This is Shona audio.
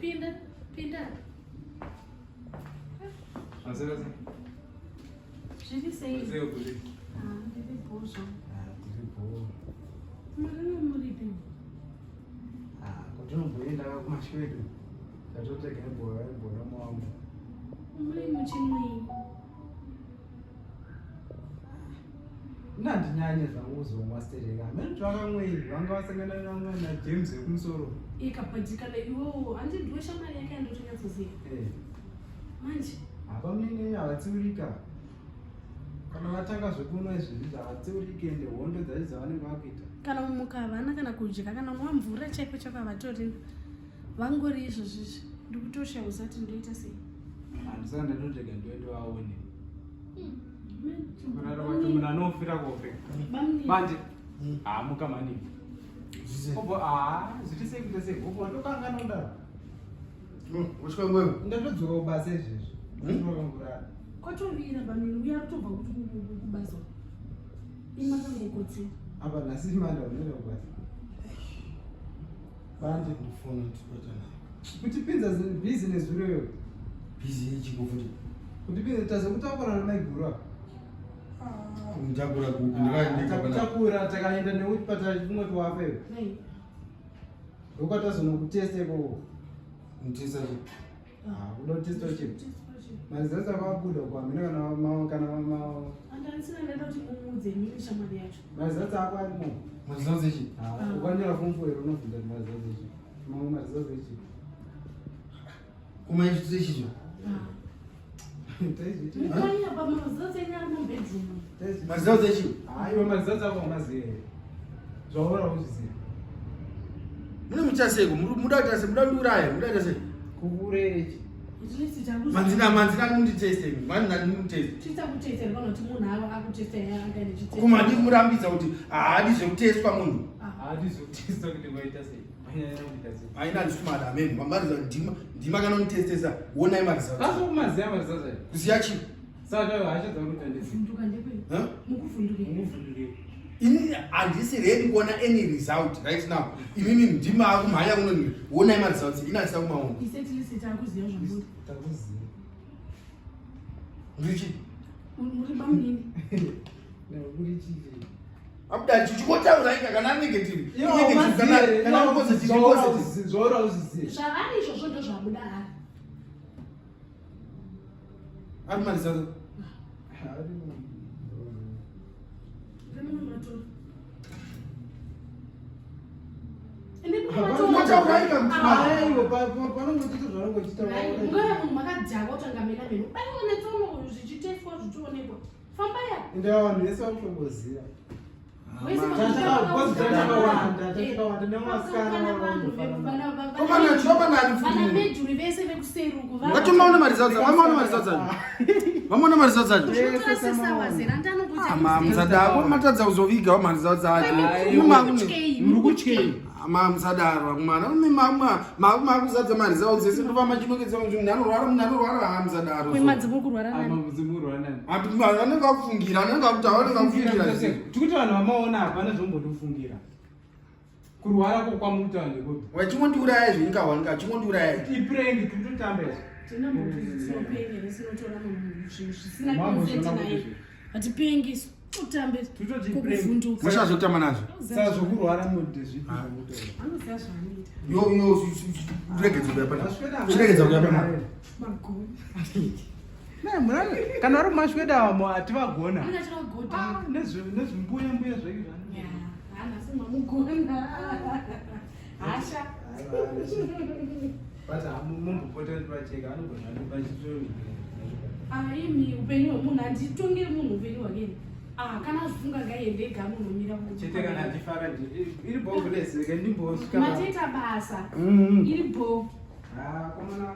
Pinda. Azera. J'ai essayé. Azera kuri. Ndiri bozo. Tiri bo. Muri pin. Kuti unomboenda kumaswedu. Tatoteka bhora mwangu. Muri muchimwi. Nandinyanye zvangu kuzomwa stereka. Mene twakamwei vanga vasangana na James ekumusoro. Ikapatikana iwowo handidwe shamari yake andotonyatsoziva. Manje Hapamene havatsiurika. Kana vatanga zvekunwa izvizvi havatsiuriki ende hondo dzacho dzavanenge vakuita. kana mumuka havana kana kudya kana mwa mvura chaiko chakavatori vangori izvozvizvi ndikutosha usati ndoita sei. Handisaka ndatotega ndoende vaone. Munhu anofira kofe. Manje. Muka maningi. Obo zvitisei kuita sei? Obo ndokanga nondaro. Usvika mwewe? Ndatodzoka kubasa izvezvi. Ndinokamburara. Kwatovira bamini uya kutobva kubasa. Imakangokotsi. Apa nhasi manda unoenda kubasa. Banje Ndifuna tipatana. kutipinza business ureyo. Busy yechiko futi. Kutipinza tazokutaura namaiguru. Ndakura kupi ndakaendeka pana. Takura takaenda nekuchipatara chimwe tiwafeyo. Ndokwatazonokutesteko. Mutesa chi. Kuda kutesta chipi? Marizatsi akabuda kwamina kana Andanisina ndaenda kuti mumudze mimi shamari yacho. marizatsi ako arimo. Marizatsi chi. Ukanyora fomfoero unobvunza marizatsi echi. Mamwe marizatsi echi. Kumaitise chicho. Mukanya pamarizatsi enyari mubedroom. Marizatsi echi. Iwe marizatsi ako umaziya here. Zvaura uchiziya. Mune muchaseko, muda kuita sei, muda kundiuraya, muda kuita sei. Kukurere echi. Manzina munditeste, mani ndandimuteste. Chitakutesera kana kuti munhu ava akutesta angaine chitesta. Kumandi murambidza kuti haadi zvekuteswa munhu. Handizokutesta kuti waita sei. Haina ndisumada amen. Mambaridza ndima kana unitestesa, wonai marizatsi. Kazokumaziya marizatsi. Kuziya chi? Saka hachadza kuti ndisi. Kuvhunduka ndekwe. Mukuvhundukei. Ini handisi ready kuona any result right now. Imimi ndima akumhanya kunoni wonai marizatsi inatisa kumaona. Isetilisi takuziya zvamburi. Takuziya. Ndichi? Muri bamunini. Nekuri chii. Abuda chichikotaura ika kana negative. Kana positive. Zvaura uziziya. Zvavari izvozvo ndo zvabuda ari. Ari marizatsi. Mugara munhu makadzaka utangamira menu aiwonetsono zvichiteswa zvichionekwa fambaya Ndavanhu vese vakutomboziya. vanamedhuri vese vekuseruku Vatomaona marizatsi, vamaona marizatsi. Vamaona marizatsi acho. sesawa Musadaro, matadza kuzoviga marizatsi acho. Murikutyei. Musadaro, mwana. Makuzadza marizatsi ese ndofamba chinoketsa kuti munhu anorwara musadaro. kwemadzimuri nani Amazimurwa nani. Anenge akufungira, anenge akufungira. Tikuti vanhu vamaona hapana zvombotofungira. Kurwara kwamutaura ndekuti. Wachimonduraya zvingawanika, chimonduraya. Ipurengi titotambe. hatipengi utambe kuvhunduka Muchazotama nazvo. Saka zvokurwara mudhe zvipi anoziva zvaanoita Regedza kuya pana. Chiregedza kuya pana. magoni Kana vari mumasweda amo hativagona. anga chakagodha Nezvimbuya mbuya zvaizvo. asi mamugona hasha But mumbopota ndipacheka anogona ndipachitoni. aimi upenyu hwemunhu handitongeri munhu upenyu hwakeni kana afunga ngaiende ega munomira Chete kana achifara iri bhongo lese ndimbosvika. matoita basa iri bho Komana